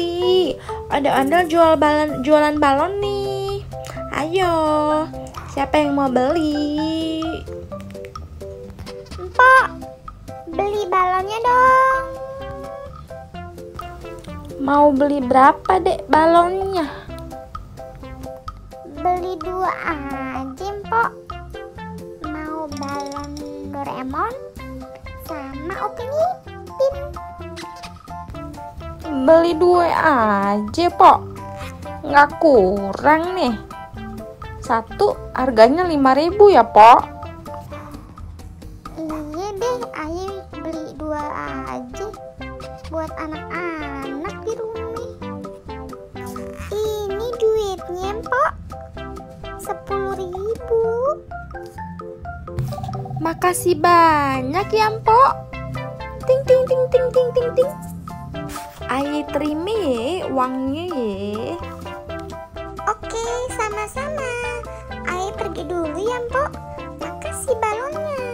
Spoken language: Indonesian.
beli. Ada ondel jualan balon nih. Ayo, siapa yang mau beli? Mpok, beli balonnya dong. Mau beli berapa, Dek, balonnya? Beli 2 aja, Mpok. Mau balon Doraemon sama Upin Ipin. Beli 2 aja, Pok. Nggak kurang nih. Satu harganya 5.000 ya, Pok. Iya deh, ayo beli 2 aja buat anak-anak di rumah. Ini duitnya, Mpok. 10.000. Makasih banyak ya, Mpok. Ting ting ting ting ting ting ting. Ayo terima ya uangnya ya. Oke, sama-sama. Ayo pergi dulu ya, Mpok. Makasih balonnya.